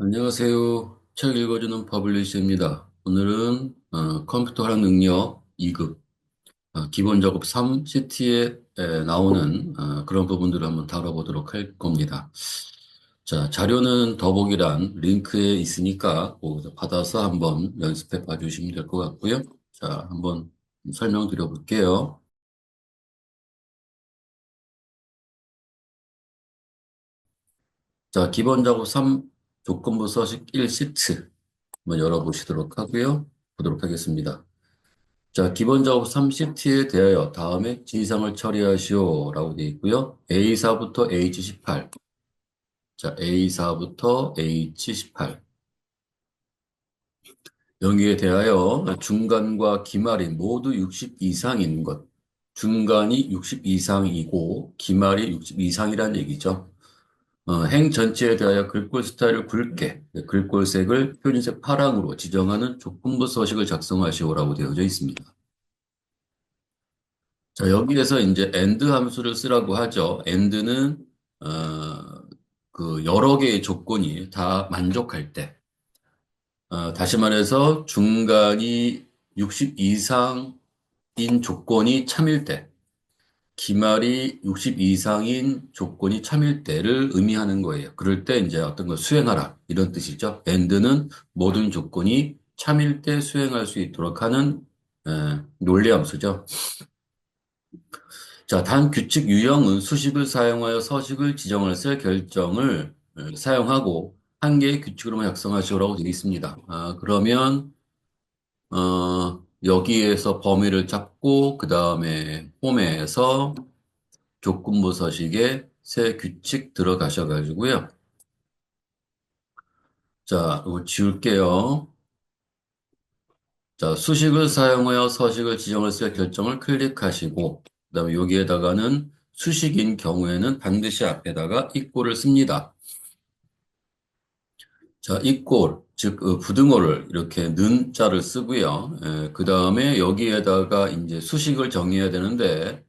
안녕하세요. 책 읽어주는 퍼블리셔입니다. 오늘은 컴퓨터 활용 능력 2급 기본 작업 3 CT에 나오는 그런 부분들을 한번 다뤄보도록 할 겁니다. 자, 자료는 더보기란 링크에 있으니까 거기서 받아서 한번 연습해 봐주시면 될 것 같고요. 자, 한번 설명드려 볼게요. 자, 기본 작업 3 조건부 서식 1 시트 한번 열어보시도록 하고요. 보도록 하겠습니다. 자, 기본 작업 3시트에 대하여 다음에 지시사항을 처리하시오 라고 되어 있고요. A4부터 H18. 자, A4부터 H18. 여기에 대하여 중간과 기말이 모두 60 이상인 것. 중간이 60 이상이고 기말이 60 이상이라는 얘기죠. 행 전체에 대하여 글꼴 스타일을 굵게, 글꼴색을 표준색 파랑으로 지정하는 조건부 서식을 작성하시오라고 되어져 있습니다. 자, 여기에서 이제 and 함수를 쓰라고 하죠. and는 그 여러 개의 조건이 다 만족할 때, 다시 말해서 중간이 60 이상인 조건이 참일 때, 기말이 60 이상인 조건이 참일 때를 의미하는 거예요. 그럴 때 이제 어떤 걸 수행하라 이런 뜻이죠. and는 모든 조건이 참일 때 수행할 수 있도록 하는 논리 함수죠. 자, 단 규칙 유형은 수식을 사용하여 서식을 지정할 때 결정을 사용하고 한 개의 규칙으로만 작성하시오라고 되어 있습니다. 그러면 여기에서 범위를 잡고 그 다음에 홈에서 조건부 서식에 새 규칙 들어가셔가지고요. 자, 이거 지울게요. 자, 수식을 사용하여 서식을 지정할 때 결정을 클릭하시고 그다음에 여기에다가는 수식인 경우에는 반드시 앞에다가 이꼴을 씁니다. 자, 이꼴, 즉 부등호를 이렇게 는 자를 쓰고요. 그 다음에 여기에다가 이제 수식을 정의해야 되는데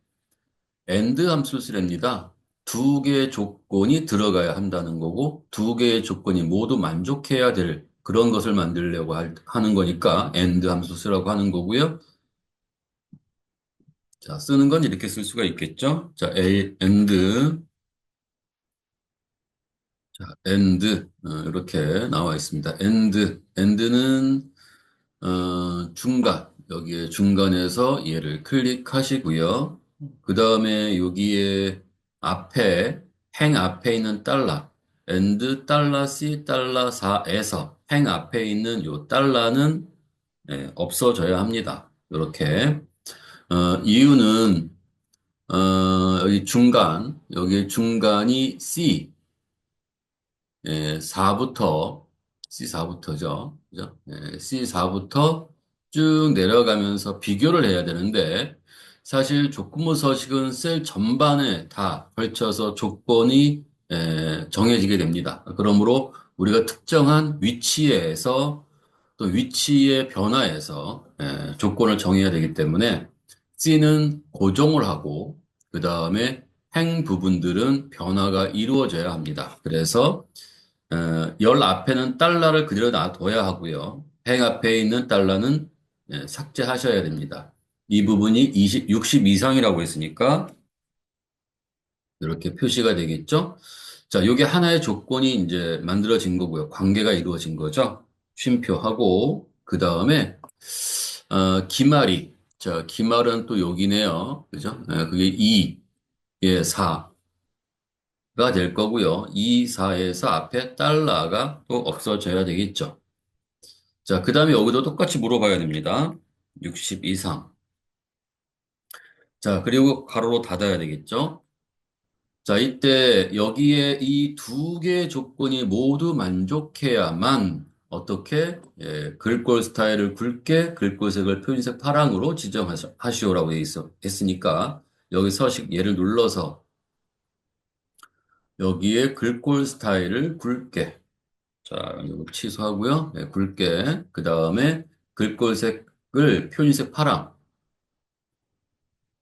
and 함수를 쓰랍니다. 두 개의 조건이 들어가야 한다는 거고 두 개의 조건이 모두 만족해야 될 그런 것을 만들려고 하는 거니까 and 함수 쓰라고 하는 거고요. 자, 쓰는 건 이렇게 쓸 수가 있겠죠. 자, and, 이렇게 나와 있습니다. and는 중간, 여기에 중간에서 얘를 클릭하시고요. 그 다음에 여기에 앞에, 행 앞에 있는 달러, and 달러 C 달러 4에서 행 앞에 있는 요 달러는 없어져야 합니다. 이렇게. 이유는, 여기 중간, 여기 중간이 C, 4부터, C4부터죠. 그죠? C4부터 쭉 내려가면서 비교를 해야 되는데, 사실 조건부 서식은 셀 전반에 다 걸쳐서 조건이 정해지게 됩니다. 그러므로 우리가 특정한 위치에서 또 위치의 변화에서 조건을 정해야 되기 때문에 C는 고정을 하고, 그 다음에 행 부분들은 변화가 이루어져야 합니다. 그래서 열 앞에는 달러를 그대로 놔둬야 하고요. 행 앞에 있는 달러는 삭제하셔야 됩니다. 이 부분이 60 이상이라고 했으니까 이렇게 표시가 되겠죠? 자, 이게 하나의 조건이 이제 만들어진 거고요. 관계가 이루어진 거죠. 쉼표하고 그 다음에 기말이 자, 기말은 또 여기네요. 그죠? 그게 2에 4. 가 될 거고요. 2, 4에서 앞에 달러가 또 없어져야 되겠죠. 자, 그 다음에 여기도 똑같이 물어봐야 됩니다. 60 이상. 자, 그리고 가로로 닫아야 되겠죠. 자, 이때 여기에 이 두 개의 조건이 모두 만족해야만 어떻게 글꼴 스타일을 굵게 글꼴색을 표준색 파랑으로 지정하시오라고 했으니까 여기 서식 얘를 눌러서 여기에 글꼴 스타일을 굵게 자, 이거 취소하고요. 네, 굵게. 그 다음에 글꼴색을 표준색 파랑.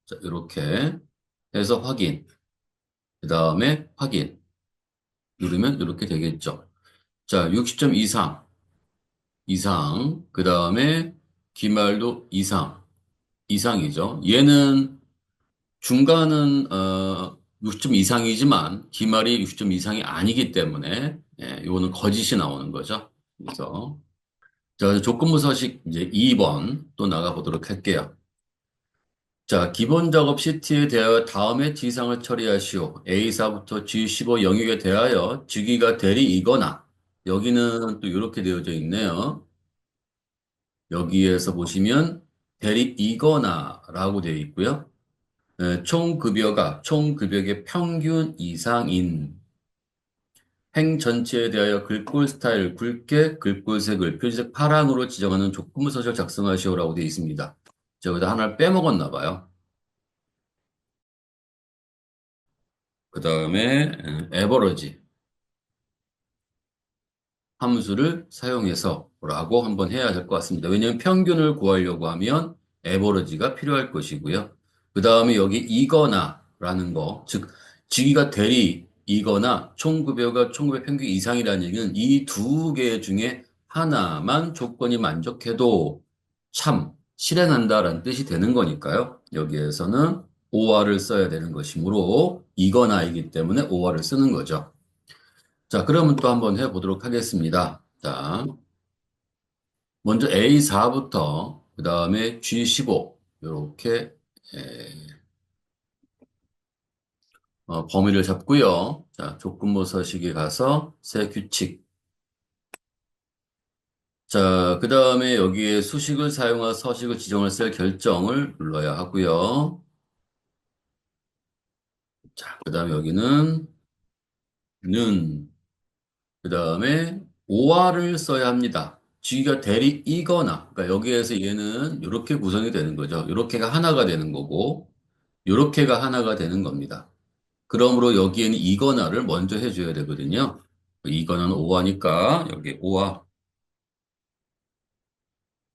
자, 이렇게 해서 확인. 그 다음에 확인. 누르면 이렇게 되겠죠. 자, 60점 이상. 그 다음에 기말도 이상이죠. 얘는 중간은 60점 이상이지만 기말이 60점 이상이 아니기 때문에 예, 이거는 거짓이 나오는 거죠. 그래서 자, 조건부 서식 이제 2번 또 나가보도록 할게요. 자, 기본 작업 시트에 대하여 다음에 지상을 처리하시오. A사부터 G15 영역에 대하여 주기가 대리이거나 여기는 또 이렇게 되어져 있네요. 여기에서 보시면 대리이거나라고 되어 있고요. 총급여의 평균 이상인 행 전체에 대하여 글꼴 스타일 굵게 글꼴색을 표지색 파랑으로 지정하는 조건부 서식을 작성하시오라고 되어 있습니다. 자, 여기다 하나를 빼먹었나 봐요. 그 다음에 에버러지 함수를 사용해서 라고 한번 해야 될 것 같습니다. 왜냐하면 평균을 구하려고 하면 에버러지가 필요할 것이고요. 그 다음에 여기 이거나 라는 거, 즉 직위가 대리 이거나 총급여가 총급여 평균 이상이라는 얘기는 이 두 개 중에 하나만 조건이 만족해도 참 실행한다라는 뜻이 되는 거니까요. 여기에서는 OR을 써야 되는 것이므로 이거나이기 때문에 OR을 쓰는 거죠. 자, 그러면 또 한번 해보도록 하겠습니다. 자, 먼저 A4부터 그 다음에 G15 이렇게 범위를 잡고요. 자, 조건부 서식에 가서 새 규칙. 자, 그 다음에 여기에 수식을 사용한 서식을 지정할 셀 결정을 눌러야 하고요. 자, 그 다음에 여기는 그 다음에 OR을 써야 합니다. G가 대리이거나, 그러니까 여기에서 얘는 이렇게 구성이 되는 거죠. 이렇게가 하나가 되는 거고, 이렇게가 하나가 되는 겁니다. 그러므로 여기에는 이거나를 먼저 해줘야 되거든요. 이거는 오하니까 여기 오하.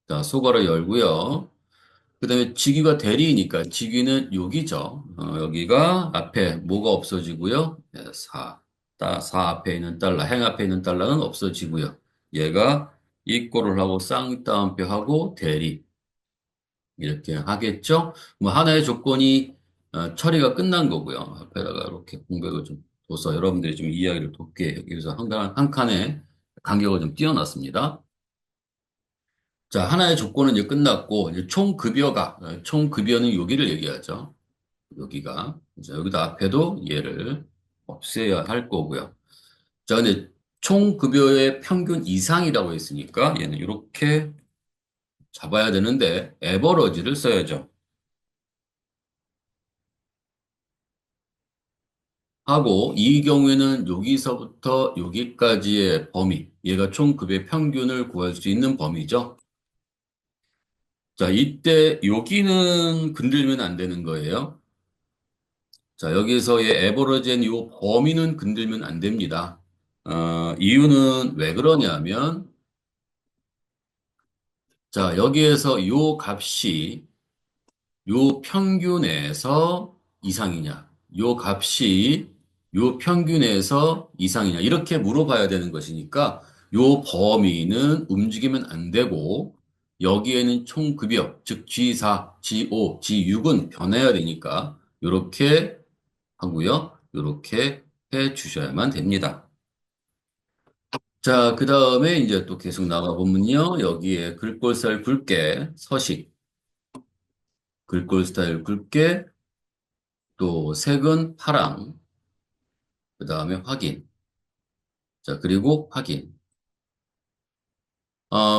자, 소괄호 열고요. 그 다음에 직위가 대리이니까 직위는 여기죠. 여기가 앞에 뭐가 없어지고요. 4. 4 앞에 있는 달러, 행 앞에 있는 달러는 없어지고요. 얘가 이꼬를 하고 쌍따옴표 하고 대리. 이렇게 하겠죠? 뭐 하나의 조건이 처리가 끝난 거고요. 앞에다가 이렇게 공백을 좀 둬서 여러분들이 좀 이야기를 돕게 여기서 한 칸에 간격을 좀 띄워놨습니다. 자, 하나의 조건은 이제 끝났고, 이제 총급여는 여기를 얘기하죠. 여기가. 자, 여기다 앞에도 얘를 없애야 할 거고요. 자, 근데 총급여의 평균 이상이라고 했으니까 얘는 이렇게 잡아야 되는데, 에버러지를 써야죠. 하고 이 경우에는 여기서부터 여기까지의 범위, 얘가 총 급의 평균을 구할 수 있는 범위죠. 자, 이때 여기는 건들면 안 되는 거예요. 자, 여기서의 에버러지한 이 범위는 건들면 안 됩니다. 이유는 왜 그러냐면, 자, 여기에서 요 값이 요 평균에서 이상이냐, 요 값이 요 평균에서 이상이냐, 이렇게 물어봐야 되는 것이니까 요 범위는 움직이면 안 되고, 여기에는 총급여, 즉 G4, G5, G6은 변해야 되니까, 요렇게 하고요. 요렇게 해 주셔야만 됩니다. 자, 그 다음에 이제 또 계속 나가보면요. 여기에 글꼴 스타일 굵게, 서식, 글꼴 스타일 굵게, 또 색은 파랑, 그 다음에 확인. 자, 그리고 확인.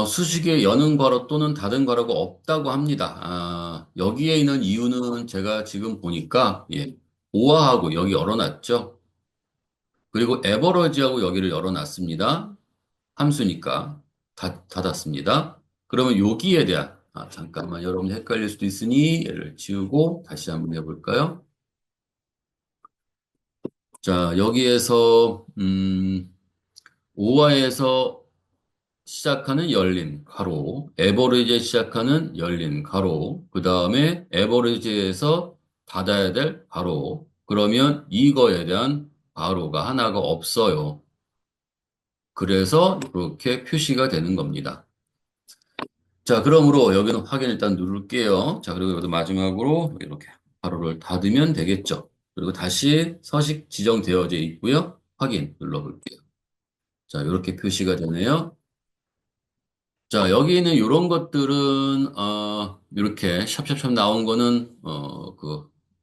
수식에 여는 괄호 또는 닫은 괄호가 없다고 합니다. 여기에 있는 이유는 제가 지금 보니까, 예, 오화하고 여기 열어놨죠. 그리고 에버러지하고 여기를 열어놨습니다. 함수니까 닫았습니다. 그러면 여기에 대한, 잠깐만 여러분 헷갈릴 수도 있으니 얘를 지우고 다시 한번 해볼까요? 자, 여기에서, 오화에서 시작하는 열린 가로, 에버리지에 시작하는 열린 가로, 그 다음에 에버리지에서 닫아야 될 가로, 그러면 이거에 대한 가로가 하나가 없어요. 그래서 이렇게 표시가 되는 겁니다. 자, 그러므로 여기는 확인 일단 누를게요. 자, 그리고 여기 마지막으로 이렇게 가로를 닫으면 되겠죠. 그리고 다시 서식 지정되어져 있고요. 확인 눌러볼게요. 자, 이렇게 표시가 되네요. 자, 여기 있는 이런 것들은, 이렇게 샵샵샵 나온 거는,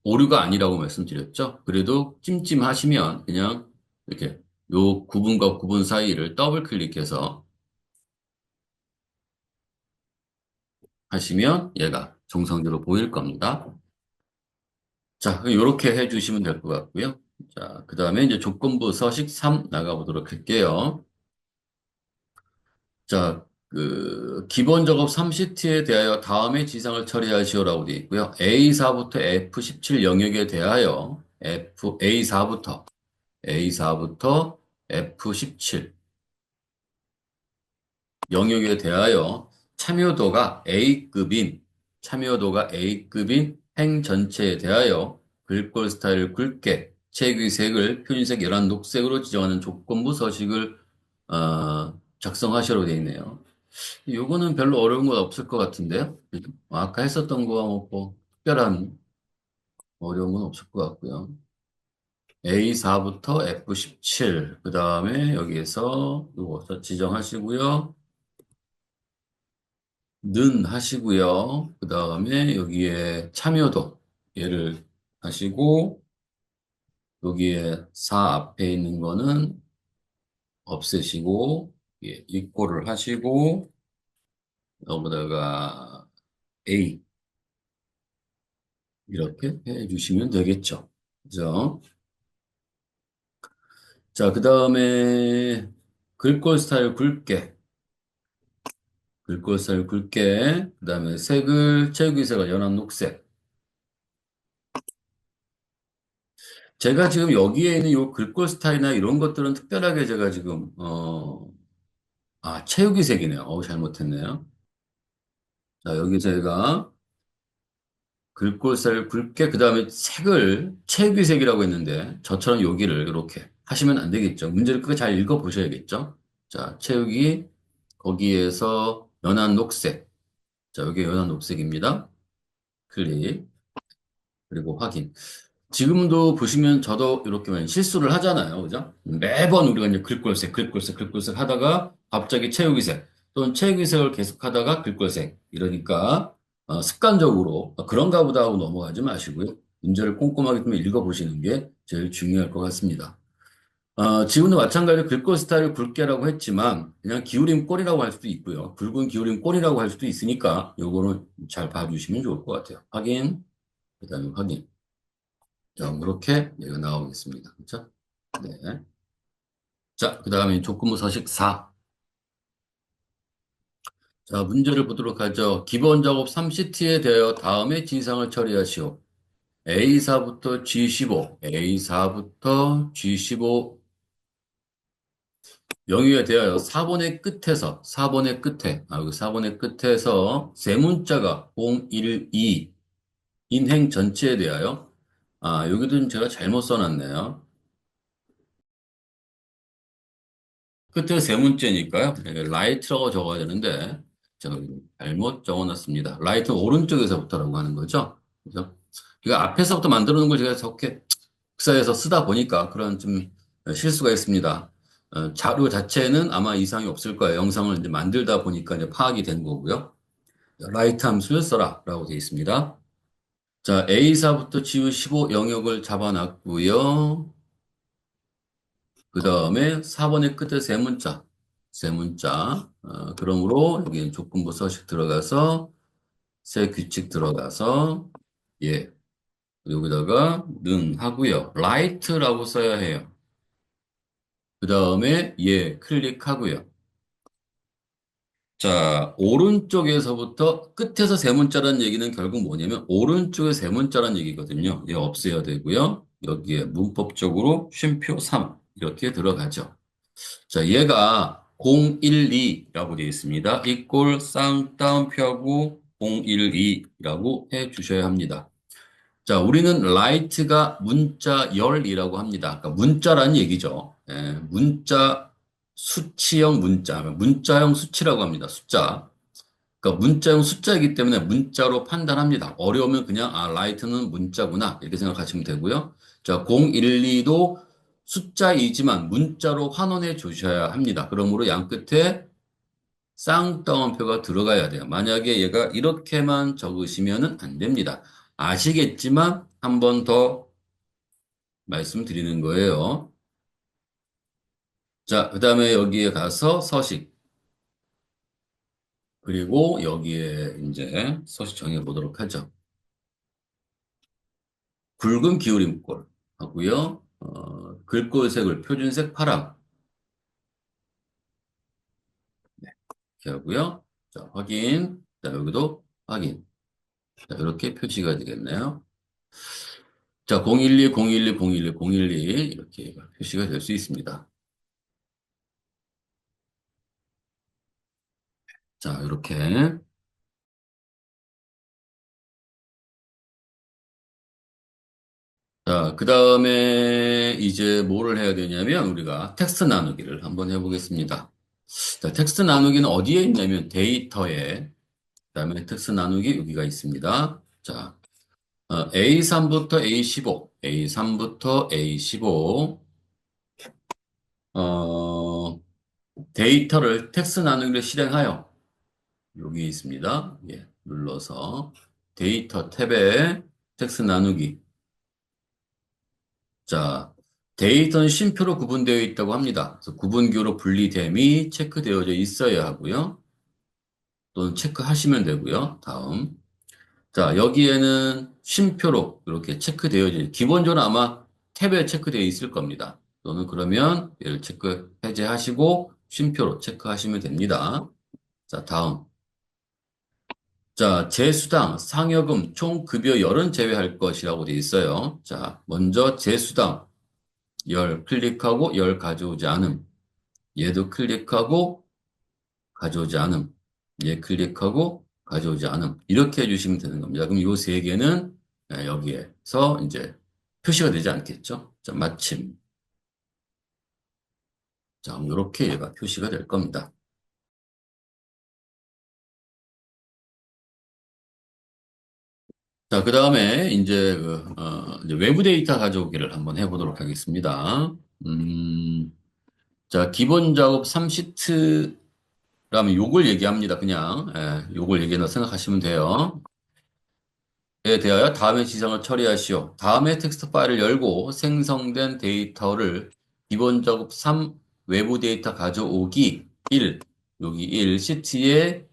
오류가 아니라고 말씀드렸죠. 그래도 찜찜하시면 그냥 이렇게 요 구분과 구분 사이를 더블 클릭해서 하시면 얘가 정상적으로 보일 겁니다. 자, 이렇게 해주시면 될 것 같고요. 자, 그 다음에 이제 조건부 서식 3 나가보도록 할게요. 자, 기본 작업 3시트에 대하여 다음의 지상을 처리하시오라고 되어 있고요. A4부터 F17 영역에 대하여 A4부터 F17 영역에 대하여 참여도가 A급인, 참여도가 A급인 행 전체에 대하여 글꼴 스타일을 굵게, 책 색을 표준색 연한 녹색으로 지정하는 조건부 서식을 작성하시라고 되어 있네요. 요거는 별로 어려운 건 없을 것 같은데요. 그죠? 아까 했었던 거와 뭐 특별한 어려운 건 없을 것 같고요. A4부터 F17, 그 다음에 여기에서 요거 지정하시고요. 는 하시고요. 그 다음에 여기에 참여도 얘를 하시고 여기에 4 앞에 있는 거는 없애시고 예, 이꼴을 하시고 여기다가 A 이렇게 해주시면 되겠죠. 그죠? 자, 그 다음에 글꼴 스타일 굵게, 글꼴 스타일 굵게, 그 다음에 색을, 체육이색을 연한 녹색. 제가 지금 여기에 있는 요 글꼴 스타일이나 이런 것들은 특별하게 제가 지금, 체육이색이네요. 잘못했네요. 자, 여기 제가 글꼴 스타일 굵게, 그 다음에 색을 체육이색이라고 했는데, 저처럼 여기를 이렇게 하시면 안 되겠죠. 문제를 끝까지 잘 읽어보셔야겠죠. 자, 체육이 거기에서 연한 녹색. 자, 여기 연한 녹색입니다. 클릭, 그리고 확인. 지금도 보시면 저도 이렇게 실수를 하잖아요. 그죠? 매번 우리가 이제 글꼴색 하다가 갑자기 체육이색 또는 체육이색을 계속 하다가 글꼴색 이러니까 습관적으로 그런가 보다 하고 넘어가지 마시고요. 문제를 꼼꼼하게 좀 읽어보시는 게 제일 중요할 것 같습니다. 지금도 마찬가지로 글꼴 스타일을 굵게라고 했지만 그냥 기울임 꼴이라고 할 수도 있고요. 굵은 기울임 꼴이라고 할 수도 있으니까 요거는 잘 봐주시면 좋을 것 같아요. 확인, 그다음에 확인. 자, 이렇게 얘가 나오겠습니다. 그렇죠? 네. 자, 그다음에 조건부 서식 4. 자, 문제를 보도록 하죠. 기본 작업 3시트에 대하여 다음의 진상을 처리하시오. A4부터 G15, A4부터 G15 영유에 대하여 4번의 끝에서, 4번의 끝에, 여기 4번의 끝에서 세 문자가 012 인행 전체에 대하여, 여기도 제가 잘못 써놨네요. 끝에 세 문자니까요. 네, 라이트라고 적어야 되는데, 제가 잘못 적어놨습니다. 라이트 오른쪽에서부터라고 하는 거죠. 그죠? 이거 앞에서부터 만들어 놓은 걸 제가 저렇게 복사해서 쓰다 보니까 그런 좀 실수가 있습니다. 자료 자체는 아마 이상이 없을 거예요. 영상을 이제 만들다 보니까 이제 파악이 된 거고요. 라이트 함수를 써라라고 되어 있습니다. 자, A4부터 G15 영역을 잡아놨고요. 그 다음에 4번의 끝에 세 문자, 세 문자. 그러므로 여기 조건부 서식 들어가서 세 규칙 들어가서 예, 여기다가 는 하고요. 라이트라고 써야 해요. 그 다음에 예, 클릭하고요. 자, 오른쪽에서부터 끝에서 세 문자라는 얘기는 결국 뭐냐면 오른쪽에 세 문자라는 얘기거든요. 얘 없애야 되고요. 여기에 문법적으로 쉼표 3 이렇게 들어가죠. 자, 얘가 012라고 되어 있습니다. 이꼴 쌍따옴표하고 012라고 해 주셔야 합니다. 자, 우리는 라이트가 문자 열이라고 합니다. 그러니까 문자라는 얘기죠. 예, 문자 수치형 문자, 문자형 수치라고 합니다. 숫자. 그러니까 문자형 숫자이기 때문에 문자로 판단합니다. 어려우면 그냥 아, 라이트는 문자구나 이렇게 생각하시면 되고요. 자, 012도 숫자이지만 문자로 환원해 주셔야 합니다. 그러므로 양 끝에 쌍따옴표가 들어가야 돼요. 만약에 얘가 이렇게만 적으시면 안 됩니다. 아시겠지만 한 번 더 말씀드리는 거예요. 자, 그 다음에 여기에 가서 서식. 그리고 여기에 이제 서식 정해 보도록 하죠. 굵은 기울임꼴 하고요. 글꼴색을 표준색 파랑 이렇게 하고요. 자, 확인. 자, 여기도 확인. 자, 이렇게 표시가 되겠네요. 자, 012, 012, 012, 012 이렇게 표시가 될 수 있습니다. 자, 이렇게. 자, 그 다음에 이제 뭐를 해야 되냐면 우리가 텍스트 나누기를 한번 해보겠습니다. 자, 텍스트 나누기는 어디에 있냐면 데이터에, 그다음에 텍스트 나누기 여기가 있습니다. 자, A3부터 A15, A3부터 A15, 어, 데이터를 텍스트 나누기를 실행하여 여기 있습니다. 예, 눌러서 데이터 탭에 텍스트 나누기. 자, 데이터는 쉼표로 구분되어 있다고 합니다. 그래서 구분기호로 분리됨이 체크되어져 있어야 하고요. 또는 체크하시면 되고요. 다음. 자, 여기에는 쉼표로 이렇게 체크되어진, 기본적으로 아마 탭에 체크되어 있을 겁니다. 또는 그러면 얘를 체크 해제하시고 쉼표로 체크하시면 됩니다. 자, 다음. 자, 제수당, 상여금, 총 급여 열은 제외할 것이라고 되어 있어요. 자, 먼저 제수당 열 클릭하고 열 가져오지 않음. 얘도 클릭하고 가져오지 않음. 얘 클릭하고 가져오지 않음. 이렇게 해주시면 되는 겁니다. 그럼 이 세 개는 여기에서 이제 표시가 되지 않겠죠? 자, 마침. 자, 이렇게 얘가 표시가 될 겁니다. 자, 그 다음에 이제, 이제 외부 데이터 가져오기를 한번 해보도록 하겠습니다. 음, 자, 기본 작업 3시트라면 요걸 얘기합니다. 그냥, 요걸 얘기한다 생각하시면 돼요. 에 대하여 다음의 지정을 처리하시오. 다음의 텍스트 파일을 열고 생성된 데이터를 기본 작업 3 외부 데이터 가져오기 1, 여기 1 시트에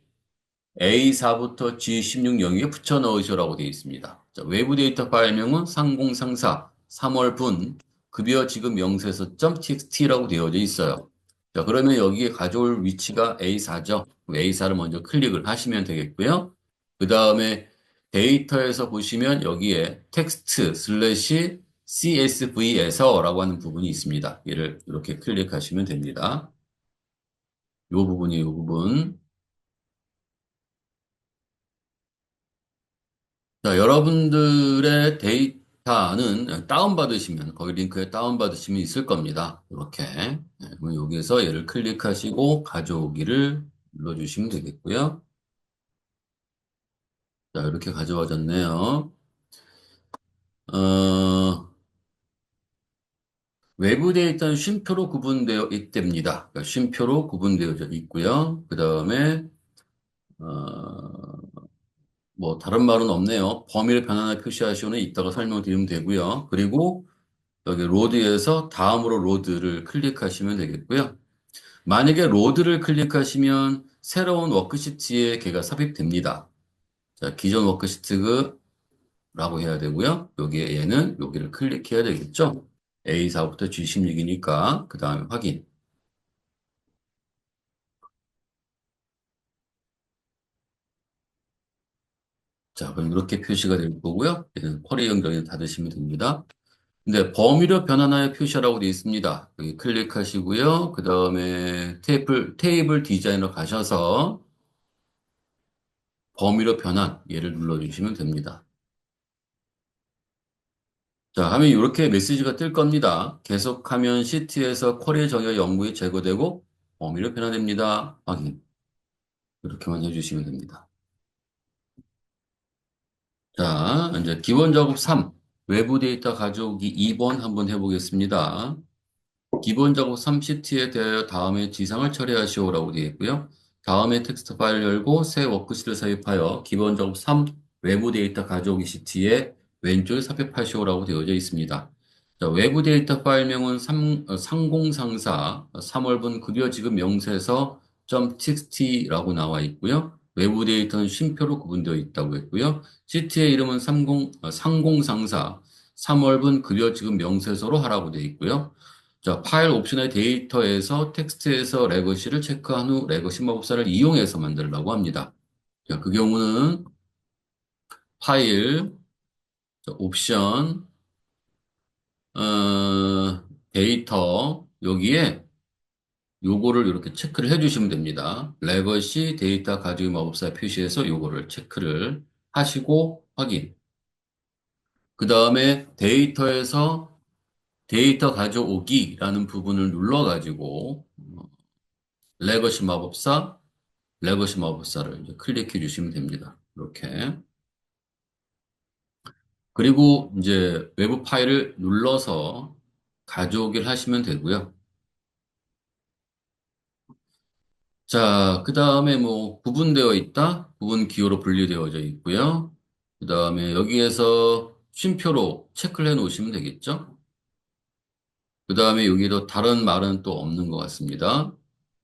A4부터 G16 영역에 붙여 넣으시오라고 되어 있습니다. 자, 외부 데이터 파일명은 상공상사 3월 분 급여 지급 명세서.txt라고 되어져 있어요. 자, 그러면 여기에 가져올 위치가 A4죠. A4를 먼저 클릭을 하시면 되겠고요. 그 다음에 데이터에서 보시면 여기에 텍스트 슬래시 CSV에서라고 하는 부분이 있습니다. 얘를 이렇게 클릭하시면 됩니다. 이 부분. 자, 여러분들의 데이터는 다운받으시면, 거기 링크에 다운받으시면 있을 겁니다. 이렇게. 네, 그럼 여기에서 얘를 클릭하시고 가져오기를 눌러주시면 되겠고요. 자, 이렇게 가져와졌네요. 어, 외부 데이터는 쉼표로 구분되어 있답니다. 그러니까 쉼표로 구분되어 있고요. 그 다음에, 어, 뭐, 다른 말은 없네요. 범위를 변환하여 표시하시오는 이따가 설명드리면 되고요. 그리고 여기 로드에서 다음으로 로드를 클릭하시면 되겠고요. 만약에 로드를 클릭하시면 새로운 워크시트에 걔가 삽입됩니다. 자, 기존 워크시트라고 해야 되고요. 여기에 얘는 여기를 클릭해야 되겠죠. A4부터 G16이니까 그 다음에 확인. 자, 그럼 이렇게 표시가 될 거고요. 얘는 쿼리 연결을 닫으시면 됩니다. 근데 범위로 변환하여 표시하라고 되어 있습니다. 여기 클릭하시고요. 그 다음에 테이블 디자인으로 가셔서 범위로 변환, 얘를 눌러주시면 됩니다. 자, 하면 이렇게 메시지가 뜰 겁니다. 계속하면 시트에서 쿼리 정의 영구히 제거되고 범위를 변화됩니다. 확인. 이렇게만 해주시면 됩니다. 자, 이제 기본 작업 3. 외부 데이터 가져오기 2번 한번 해보겠습니다. 기본 작업 3시트에 대하여 다음에 지상을 처리하시오라고 되어 있고요. 다음에 텍스트 파일 열고 새 워크시트를 삽입하여 기본 작업 3 외부 데이터 가져오기 시트에 왼쪽에 삽입하시오라고 되어져 있습니다. 자, 외부 데이터 파일명은 상공상사 3월분 급여 지급 명세서 .txt라고 나와 있고요. 외부 데이터는 쉼표로 구분되어 있다고 했고요. 시트의 이름은 상공상사 3월분 급여 지급 명세서로 하라고 되어 있고요. 자, 파일 옵션의 데이터에서 텍스트에서 레거시를 체크한 후 레거시 마법사를 이용해서 만들라고 합니다. 자, 그 경우는 파일, 자, 옵션, 데이터, 여기에 요거를 이렇게 체크를 해주시면 됩니다. 레거시 데이터 가지고 마법사 표시해서 요거를 체크를 하시고 확인. 그 다음에 데이터에서 데이터 가져오기라는 부분을 눌러가지고 레거시 마법사 레거시 마법사를 이제 클릭해 주시면 됩니다. 이렇게. 그리고 이제 외부 파일을 눌러서 가져오기를 하시면 되고요. 자, 그 다음에 뭐 구분되어 있다. 구분 기호로 분리되어져 있고요. 그 다음에 여기에서 쉼표로 체크를 해 놓으시면 되겠죠. 그 다음에 여기도 다른 말은 또 없는 것 같습니다.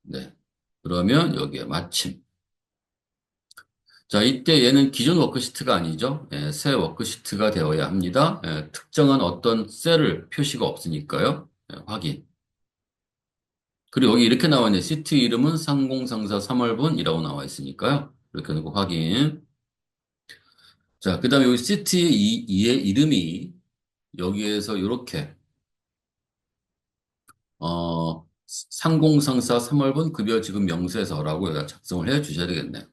네. 그러면 여기에 마침. 자, 이때 얘는 기존 워크시트가 아니죠. 예, 새 워크시트가 되어야 합니다. 예, 특정한 어떤 셀을 표시가 없으니까요. 예, 확인. 그리고 여기 이렇게 나와 있네. 시트 이름은 상공상사 3월분이라고 나와 있으니까요. 이렇게 놓고 확인. 자, 그 다음에 여기 시트의 이의 이름이 여기에서 이렇게, 상공상사 3월분 급여 지급 명세서라고 여기다 작성을 해 주셔야 되겠네.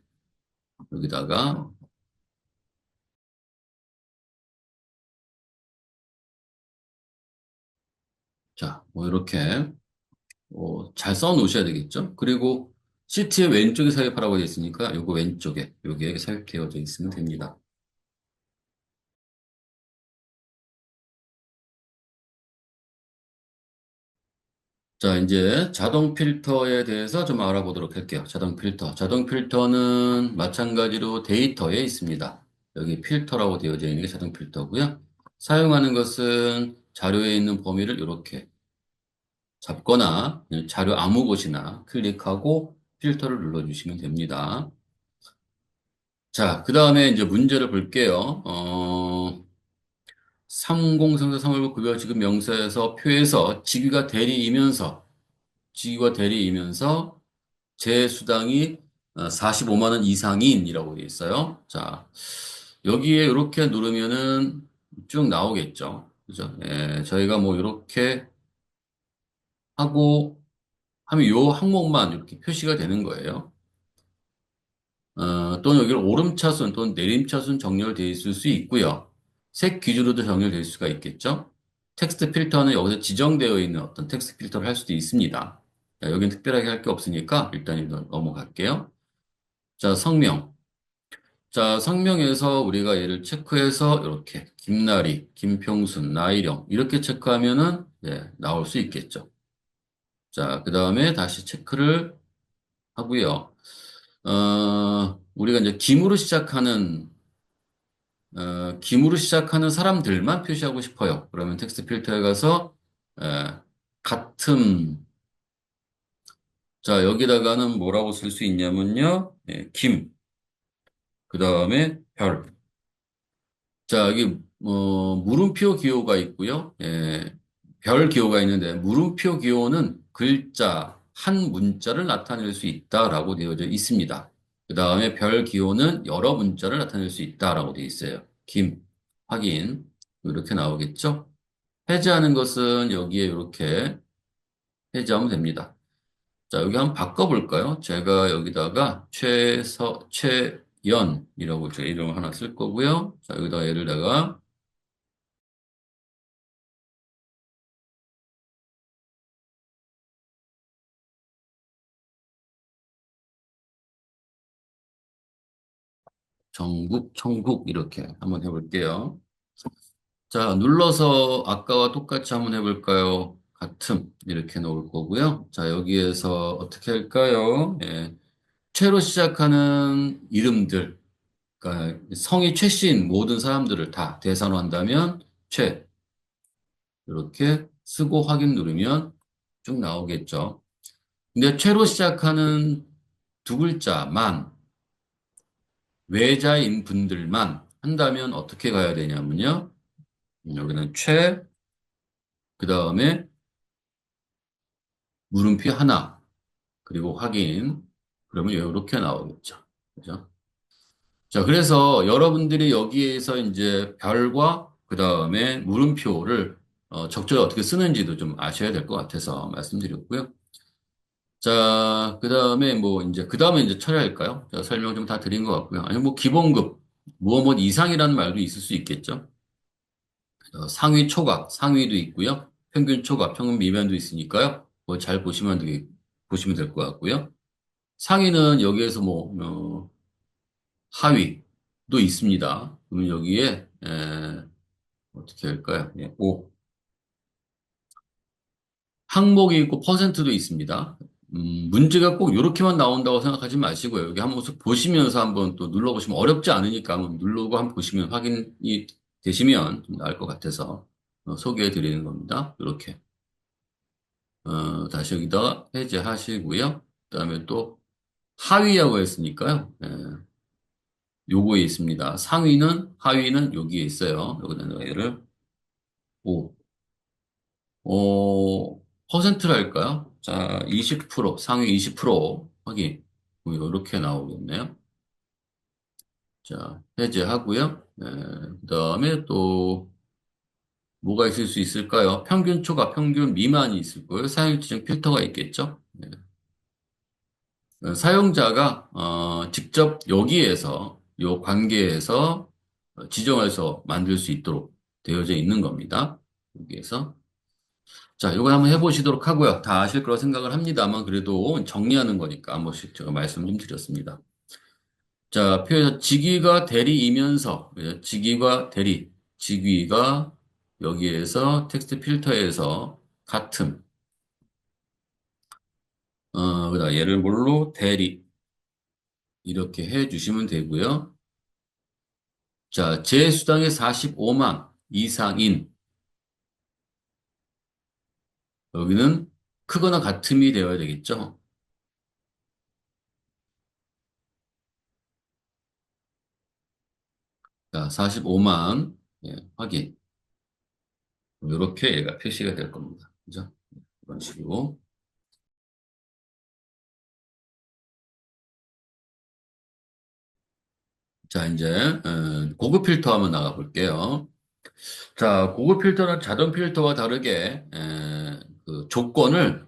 여기다가, 자, 뭐 이렇게 잘 써 놓으셔야 되겠죠? 그리고 시트의 왼쪽에 삽입하라고 되어 있으니까 요거 왼쪽에 여기에 삽입되어져 있으면 됩니다. 자, 이제 자동 필터에 대해서 좀 알아보도록 할게요. 자동 필터. 자동 필터는 마찬가지로 데이터에 있습니다. 여기 필터라고 되어져 있는 게 자동 필터고요. 사용하는 것은 자료에 있는 범위를 이렇게 잡거나 자료 아무 곳이나 클릭하고 필터를 눌러주시면 됩니다. 자, 그 다음에 이제 문제를 볼게요. 3034 3월부 급여 지급 명세서 표에서 직위가 대리이면서 제 수당이 45만 원 이상인이라고 되어 있어요. 자, 여기에 이렇게 누르면은 쭉 나오겠죠. 그죠? 예, 저희가 뭐 이렇게 하고 하면 요 항목만 이렇게 표시가 되는 거예요. 또는 여기를 오름차순 또는 내림차순 정렬되어 있을 수 있고요. 색 기준으로도 정렬될 수가 있겠죠. 텍스트 필터는 여기서 지정되어 있는 어떤 텍스트 필터를 할 수도 있습니다. 자, 여기는 특별하게 할 게 없으니까 일단 이거 넘어갈게요. 자, 성명. 자, 성명에서 우리가 얘를 체크해서 이렇게 김나리, 김평순, 나이령 이렇게 체크하면은 나올 수 있겠죠. 자, 그 다음에 다시 체크를 하고요. 우리가 이제 김으로 시작하는 사람들만 표시하고 싶어요. 그러면 텍스트 필터에 가서, 에, 같은, 자, 여기다가는 뭐라고 쓸 수 있냐면요. 김, 그 다음에 별. 자, 여기, 물음표 기호가 있고요. 별 기호가 있는데, 물음표 기호는 글자, 한 문자를 나타낼 수 있다라고 되어져 있습니다. 그 다음에 별 기호는 여러 문자를 나타낼 수 있다라고 되어 있어요. 김, 확인. 이렇게 나오겠죠? 해제하는 것은 여기에 이렇게 해제하면 됩니다. 자, 여기 한번 바꿔볼까요? 제가 여기다가 최연이라고 제 이름을 하나 쓸 거고요. 자, 여기다 얘를다가 전국, 천국 이렇게 한번 해볼게요. 자, 눌러서 아까와 똑같이 한번 해볼까요? 같음 이렇게 놓을 거고요. 자, 여기에서 어떻게 할까요? 예, 최로 시작하는 이름들, 그러니까 성이 최씨인 모든 사람들을 다 대상화한다면 최 이렇게 쓰고 확인 누르면 쭉 나오겠죠. 근데 최로 시작하는 두 글자만 외자인 분들만 한다면 어떻게 가야 되냐면요. 여기는 최, 그 다음에 물음표 하나, 그리고 확인. 그러면 이렇게 나오겠죠. 그죠? 자, 그래서 여러분들이 여기에서 이제 별과 그 다음에 물음표를 적절히 어떻게 쓰는지도 좀 아셔야 될 것 같아서 말씀드렸고요. 자, 그 다음에 뭐 이제, 그 다음에 이제 처리할까요? 자, 설명 좀 다 드린 것 같고요. 아니, 뭐 기본급, 무엇 이상이라는 말도 있을 수 있겠죠. 상위 초과, 상위도 있고요. 평균 초과, 평균 미만도 있으니까요. 뭐 잘 보시면 될 것 같고요. 상위는 여기에서 뭐, 하위도 있습니다. 그러면 여기에, 어떻게 할까요? 예, 5. 항목이 있고 퍼센트도 있습니다. 문제가 꼭 이렇게만 나온다고 생각하지 마시고요. 여기 한번 보시면서 한번 또 눌러보시면 어렵지 않으니까 한번 누르고 한번 보시면 확인이 되시면 좀 나을 것 같아서 소개해 드리는 겁니다. 이렇게. 다시 여기다가 해제하시고요. 그다음에 또 하위라고 했으니까요. 요거에 있습니다. 상위는 하위는 여기에 있어요. 여기다 내가 얘를 5. 퍼센트를 할까요? 자, 20%, 상위 20% 확인. 이렇게 나오겠네요. 자, 해제하고요. 그다음에 또 뭐가 있을 수 있을까요? 평균 초과, 평균 미만이 있을 거예요. 사용 지정 필터가 있겠죠? 사용자가 직접 여기에서 요 관계에서 지정해서 만들 수 있도록 되어져 있는 겁니다. 여기에서 자, 이거 한번 해보시도록 하고요. 다 아실 거라고 생각을 합니다만 그래도 정리하는 거니까 한 번씩 제가 말씀 좀 드렸습니다. 자, 표에서 직위가 대리이면서 직위가 대리, 직위가 여기에서 텍스트 필터에서 같음, 그다음 얘를 뭘로 대리 이렇게 해주시면 되고요. 자, 제 수당의 45만 이상인 여기는 크거나 같음이 되어야 되겠죠. 자, 45만 확인. 이렇게 얘가 표시가 될 겁니다. 그죠? 이런 식으로. 자, 이제 고급 필터 한번 나가 볼게요. 자, 고급 필터는 자동 필터와 다르게 그 조건을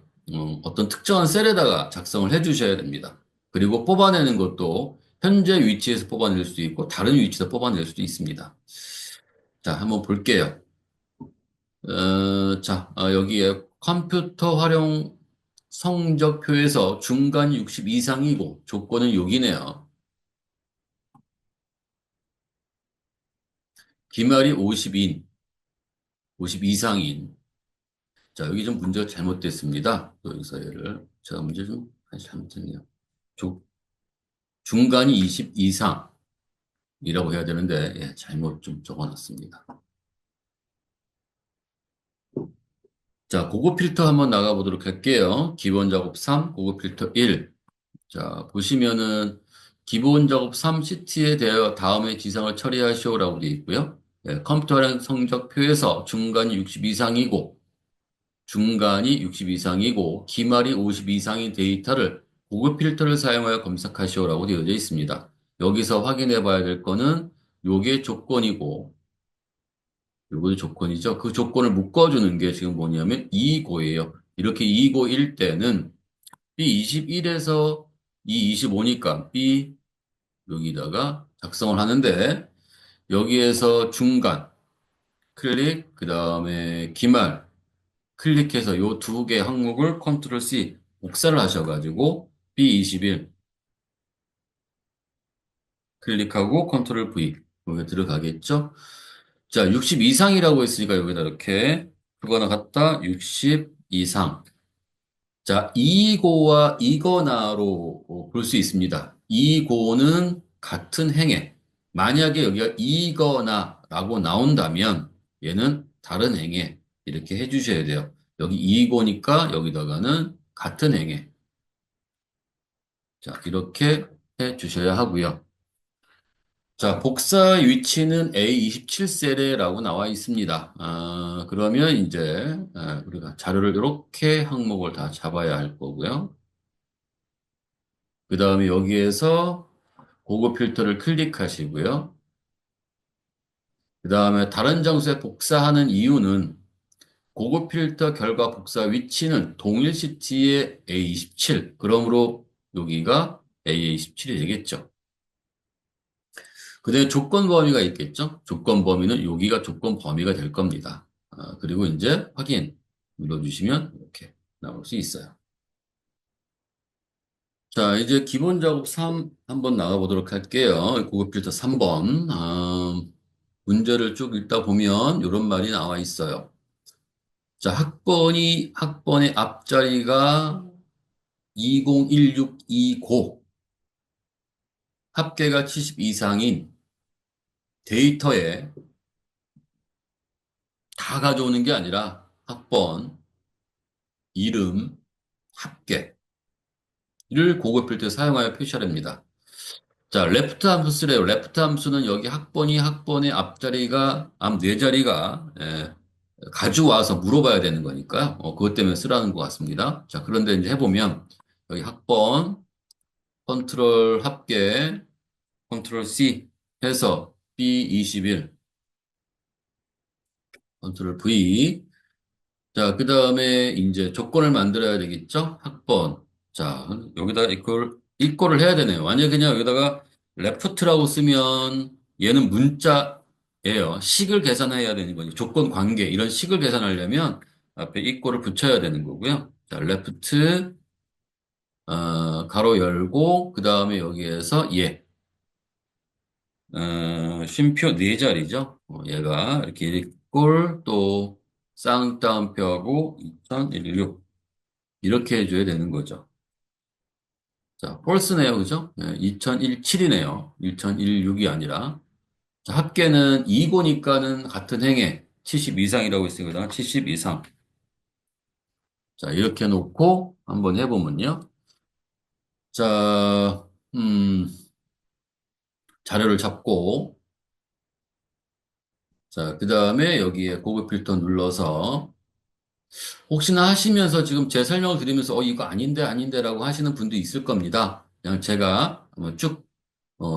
어떤 특정한 셀에다가 작성을 해 주셔야 됩니다. 그리고 뽑아내는 것도 현재 위치에서 뽑아낼 수도 있고 다른 위치에서 뽑아낼 수도 있습니다. 자, 한번 볼게요. 자, 여기에 컴퓨터 활용 성적표에서 중간 60 이상이고 조건은 여기네요. 기말이 50인, 50 이상인. 자, 여기 좀 문제가 잘못됐습니다. 또 여기서 얘를 제가 문제 좀 다시 잘못했네요. 중간이 20 이상이라고 해야 되는데 예, 잘못 좀 적어놨습니다. 자, 고급 필터 한번 나가보도록 할게요. 기본 작업 3, 고급 필터 1. 자, 보시면은 기본 작업 3 시트에 대하여 다음에 지상을 처리하시오라고 되어 있고요. 예, 컴퓨터랑 성적표에서 중간이 60 이상이고 중간이 60 이상이고 기말이 50 이상인 데이터를 고급 필터를 사용하여 검색하시오라고 되어져 있습니다. 여기서 확인해 봐야 될 거는 요게 조건이고 요게 조건이죠. 그 조건을 묶어주는 게 지금 뭐냐면 이고예요. 이렇게 이고일 때는 B21에서 E25니까 B 여기다가 작성을 하는데 여기에서 중간 클릭 그 다음에 기말 클릭해서 요 두 개 항목을 컨트롤 C 복사를 하셔가지고 B21 클릭하고 컨트롤 V. 여기 들어가겠죠? 자, 60 이상이라고 했으니까 여기다 이렇게 그거나 갖다 60 이상. 자, 이고와 이거나로 볼 수 있습니다. 이고는 같은 행에. 만약에 여기가 이거나라고 나온다면 얘는 다른 행에 이렇게 해주셔야 돼요. 여기 이고니까 여기다가는 같은 행에. 자, 이렇게 해주셔야 하고요. 자, 복사 위치는 A27셀에라고 나와 있습니다. 그러면 이제 우리가 자료를 이렇게 항목을 다 잡아야 할 거고요. 그 다음에 여기에서 고급 필터를 클릭하시고요. 그 다음에 다른 장소에 복사하는 이유는 고급 필터 결과 복사 위치는 동일 시티의 A27. 그러므로 여기가 A27이 되겠죠. 그 다음에 조건 범위가 있겠죠. 조건 범위는 여기가 조건 범위가 될 겁니다. 그리고 이제 확인 눌러주시면 이렇게 나올 수 있어요. 자, 이제 기본 작업 3 한번 나가보도록 할게요. 고급 필터 3번. 문제를 쭉 읽다 보면 이런 말이 나와 있어요. 자, 학번의 앞자리가 20162고, 합계가 70 이상인 데이터에 다 가져오는 게 아니라 학번, 이름, 합계를 고급 필터에 사용하여 표시하랍니다. 자, 레프트 함수 쓰래요. 레프트 함수는 여기 학번의 앞자리가, 앞 네 자리가, 가져와서 물어봐야 되는 거니까요. 그것 때문에 쓰라는 것 같습니다. 자, 그런데 이제 해보면, 여기 학번, 컨트롤 합계, 컨트롤 C 해서 B21, 컨트롤 V. 자, 그 다음에 이제 조건을 만들어야 되겠죠? 학번. 자, 여기다 이거를 해야 되네요. 만약에 그냥 여기다가 레프트라고 쓰면 얘는 문자예요. 식을 계산해야 되는 거죠. 조건 관계, 이런 식을 계산하려면 앞에 이거를 붙여야 되는 거고요. 자, 레프트, 가로 열고, 그 다음에 여기에서 얘, 쉼표 네 자리죠. 얘가 이렇게 일꼴 또 쌍따옴표하고 2016 이렇게 해줘야 되는 거죠. 자, 폴스네요. 그죠? 2017이네요. 2016이 아니라. 자, 합계는 2고니까는 같은 행에 70 이상이라고 했습니다. 70 이상. 자, 이렇게 놓고 한번 해보면요. 자, 자료를 잡고, 자, 그 다음에 여기에 고급 필터 눌러서 혹시나 하시면서 지금 제 설명을 드리면서 이거 아닌데라고 하시는 분도 있을 겁니다. 그냥 제가 한번 쭉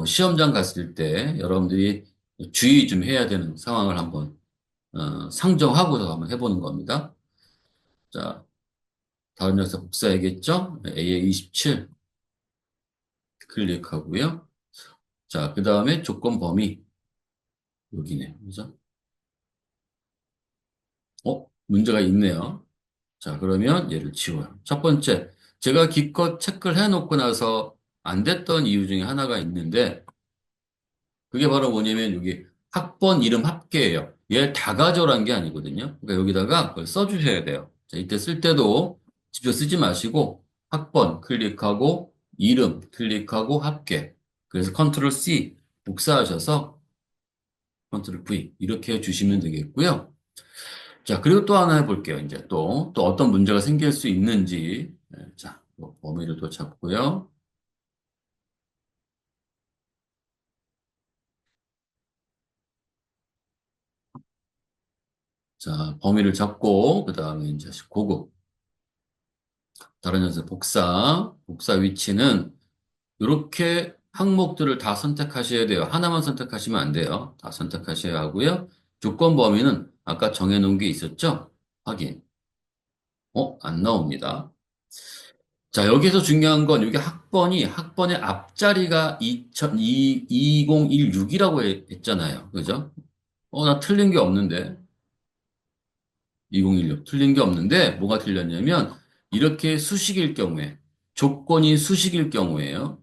시험장 갔을 때 여러분들이 주의 좀 해야 되는 상황을 한번 상정하고서 한번 해보는 겁니다. 자, 다른 녀석 복사해야겠죠? AA27 클릭하고요. 자, 그 다음에 조건 범위 여기네. 그죠? 문제가 있네요. 자, 그러면 얘를 지워요. 첫 번째, 제가 기껏 체크를 해놓고 나서 안 됐던 이유 중에 하나가 있는데, 그게 바로 뭐냐면 여기 학번 이름 합계예요. 얘 다 가져란 게 아니거든요. 그러니까 여기다가 그걸 써주셔야 돼요. 자, 이때 쓸 때도 직접 쓰지 마시고 학번 클릭하고 이름 클릭하고 합계. 그래서 컨트롤 C 복사하셔서 컨트롤 V 이렇게 해주시면 되겠고요. 자, 그리고 또 하나 해볼게요. 이제 또 어떤 문제가 생길 수 있는지. 자, 범위를 또 잡고요. 자, 범위를 잡고, 그 다음에 이제 고급. 다른 연습 복사 위치는 이렇게 항목들을 다 선택하셔야 돼요. 하나만 선택하시면 안 돼요. 다 선택하셔야 하고요. 조건 범위는 아까 정해놓은 게 있었죠? 확인. 안 나옵니다. 자, 여기서 중요한 건 여기 학번의 앞자리가 2016이라고 했잖아요. 그죠? 나 틀린 게 없는데. 2016. 틀린 게 없는데 뭐가 틀렸냐면 이렇게 수식일 경우에 조건이 수식일 경우에요.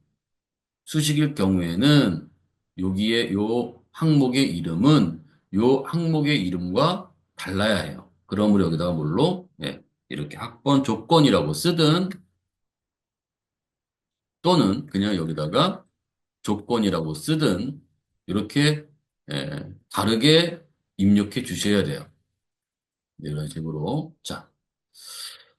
수식일 경우에는 여기에 요 항목의 이름은 요 항목의 이름과 달라야 해요. 그러므로 여기다가 뭘로? 예, 이렇게 학번 조건이라고 쓰든 또는 그냥 여기다가 조건이라고 쓰든 이렇게 다르게 입력해 주셔야 돼요. 네, 이런 식으로. 자,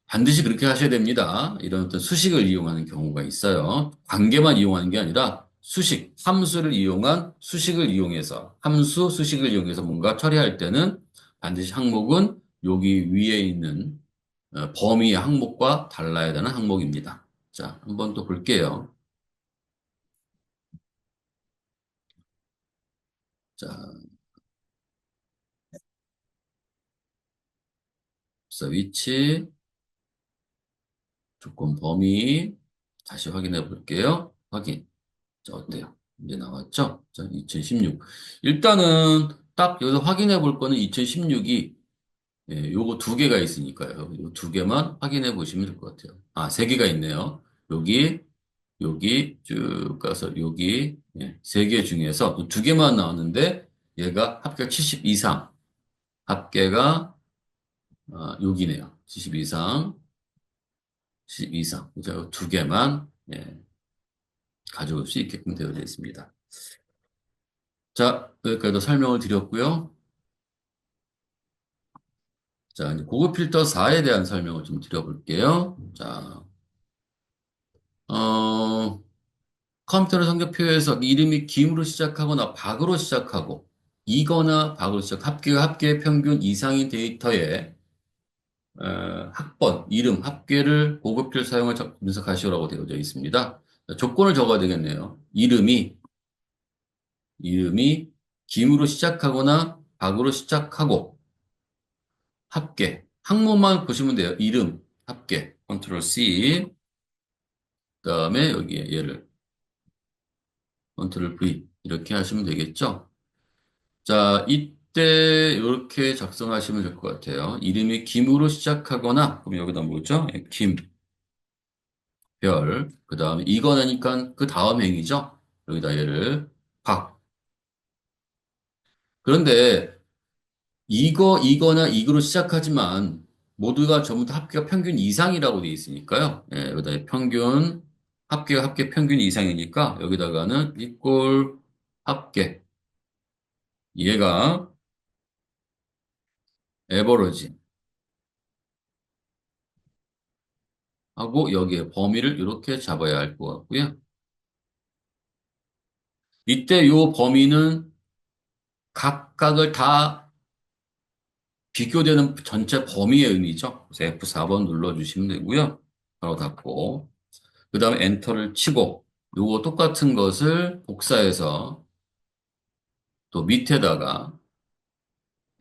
반드시 그렇게 하셔야 됩니다. 이런 어떤 수식을 이용하는 경우가 있어요. 관계만 이용하는 게 아니라 수식, 함수를 이용한 수식을 이용해서, 함수, 수식을 이용해서 뭔가 처리할 때는 반드시 항목은 여기 위에 있는 범위의 항목과 달라야 되는 항목입니다. 자, 한번 또 볼게요. 자, 자, 위치, 조건 범위, 다시 확인해 볼게요. 확인. 자, 어때요? 이제 나왔죠? 자, 2016. 일단은 딱 여기서 확인해 볼 거는 2016이 요거 두 개가 있으니까요. 요 두 개만 확인해 보시면 될 것 같아요. 아, 세 개가 있네요. 여기, 여기 쭉 가서 여기 세 개 중에서 두 개만 나왔는데 얘가 합계가 70 이상, 합계가 여기네요. 70 이상, 70 이상. 그죠? 두 개만 가져올 수 있게끔 되어 있습니다. 자, 여기까지도 설명을 드렸고요. 자, 이제 고급 필터 4에 대한 설명을 좀 드려볼게요. 자, 어, 컴퓨터 성적표에서 이름이 김으로 시작하거나 박으로 시작하고 이거나 박으로 시작, 합계 평균 이상인 데이터에 학번, 이름, 합계를 고급필 사용을 분석하시오라고 되어져 있습니다. 자, 조건을 적어야 되겠네요. 이름이 김으로 시작하거나 박으로 시작하고 항목만 보시면 돼요. 이름, 합계, 컨트롤 C. 그다음에 여기에 얘를 컨트롤 V 이렇게 하시면 되겠죠. 자, 이때 이렇게 작성하시면 될 것 같아요. 이름이 김으로 시작하거나 그럼 여기다 뭐죠? 김별. 그다음에 이거니까 그 다음 행이죠. 여기다 얘를 박. 그런데 이거나 이거로 시작하지만 모두가 전부 다 합계가 평균 이상이라고 되어 있으니까요. 여기다 합계 평균 이상이니까 여기다가는 이꼴 합계. 얘가 에버러지 하고 여기에 범위를 이렇게 잡아야 할 것 같고요. 이때 요 범위는 각각을 다 비교되는 전체 범위의 의미죠. 그래서 F4번 눌러주시면 되고요. 바로 닫고 그 다음에 엔터를 치고 요거 똑같은 것을 복사해서 또 밑에다가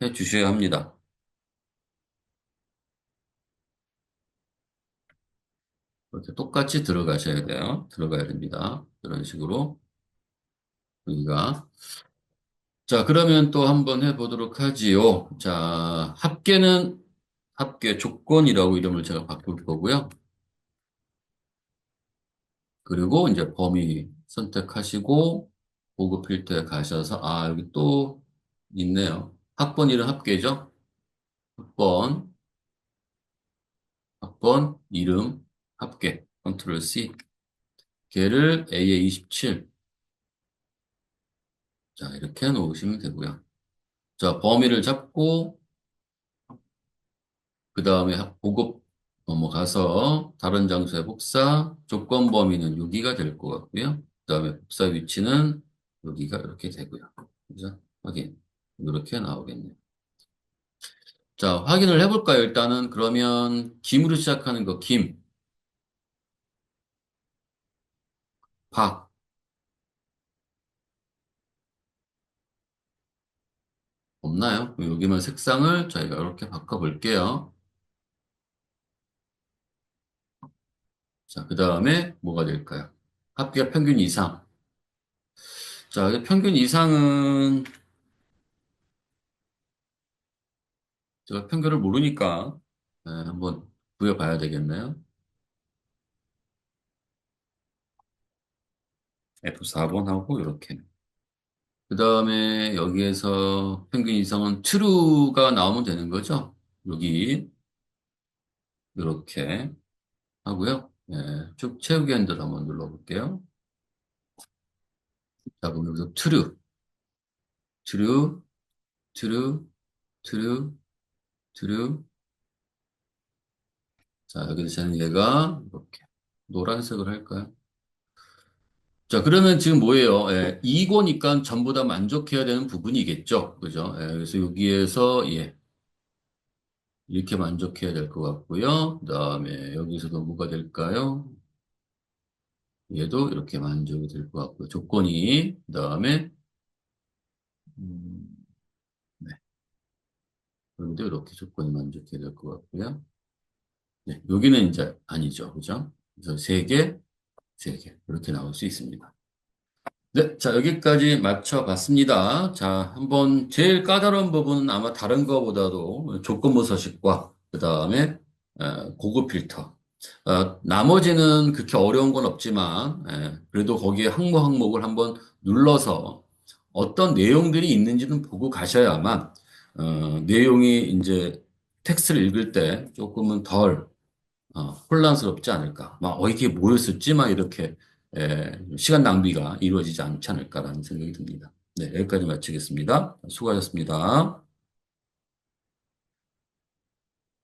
해 주셔야 합니다. 이렇게 똑같이 들어가셔야 돼요. 들어가야 됩니다. 이런 식으로 여기가 자, 그러면 또 한번 해보도록 하지요. 자, 합계 조건이라고 이름을 제가 바꿀 거고요. 그리고 이제 범위 선택하시고, 보급 필터에 가셔서, 아, 여기 또 있네요. 학번 이름 합계죠? 학번, 이름, 합계. 컨트롤 C. 걔를 A에 27. 자, 이렇게 놓으시면 되고요. 자, 범위를 잡고, 그 다음에 보급 넘어가서 다른 장소에 복사, 조건 범위는 여기가 될 것 같고요. 그 다음에 복사 위치는 여기가 이렇게 되고요. 그죠? 확인. 이렇게 나오겠네요. 자, 확인을 해볼까요? 일단은 그러면 김으로 시작하는 거 박 없나요? 여기만 색상을 저희가 이렇게 바꿔볼게요. 자, 그 다음에 뭐가 될까요? 합계가 평균 이상. 자, 평균 이상은 제가 평균을 모르니까 한번 구해봐야 되겠네요. F4번 하고 이렇게. 그 다음에 여기에서 평균 이상은 true가 나오면 되는 거죠. 여기 이렇게 하고요. 예, 쭉 채우기 핸들 한번 눌러볼게요. 자, 그럼 여기서 true, true, true, true, true. 자, 여기서 저는 얘가 이렇게 노란색을 할까요? 자, 그러면 지금 뭐예요? 예, 이거니까 전부 다 만족해야 되는 부분이겠죠. 그죠? 예, 그래서 여기에서, 예, 이렇게 만족해야 될 것 같고요. 그 다음에 여기서도 뭐가 될까요? 얘도 이렇게 만족이 될 것 같고요. 조건이, 그 다음에, 음, 네. 여기도 이렇게 조건이 만족해야 될 것 같고요. 네, 여기는 이제 아니죠. 그죠? 그래서 세 개, 세 개. 이렇게 나올 수 있습니다. 네, 자, 여기까지 맞춰봤습니다. 자, 한번 제일 까다로운 부분은 아마 다른 거보다도 조건부 서식과 그 다음에 고급 필터. 나머지는 그렇게 어려운 건 없지만 그래도 거기에 항목 항목을 한번 눌러서 어떤 내용들이 있는지는 보고 가셔야만 내용이 이제 텍스트를 읽을 때 조금은 덜 혼란스럽지 않을까. 막, 이게 뭐였었지? 막 이렇게, 시간 낭비가 이루어지지 않지 않을까라는 생각이 듭니다. 네, 여기까지 마치겠습니다. 수고하셨습니다.